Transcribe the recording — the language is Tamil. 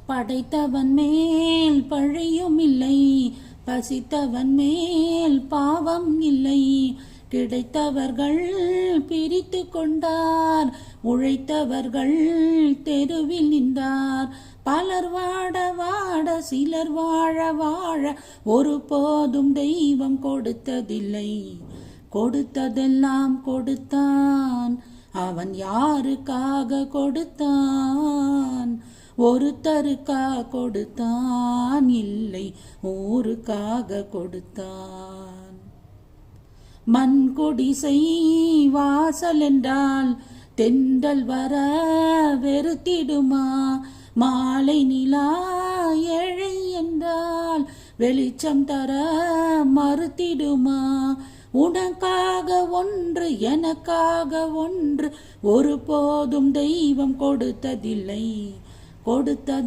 படைத்தவன் மேல் பழியும் இல்லை, பசித்தவன் மேல் பாவம் இல்லை. கிடைத்தவர்கள் பிரித்து கொண்டார், உழைத்தவர்கள் தெருவில் நின்றார். பலர் வாட வாட சிலர் வாழ வாழ ஒருபோதும் தெய்வம் கொடுத்ததில்லை. கொடுத்ததெல்லாம் கொடுத்தான், அவன் யாருக்காக கொடுத்தான்? ஒருத்தருக்கா கொடுத்தான், இல்லை ஊருக்காக கொடுத்தான். மண் குடிசை வாசல் என்றால் தென்றல் வர வெறுத்திடுமா? மாலை நிலா ஏழை என்றால் வெளிச்சம் தர மறுத்திடுமா? உனக்காக ஒன்று எனக்காக ஒன்று ஒருபோதும் தெய்வம் கொடுத்ததில்லை. கொடுத்தது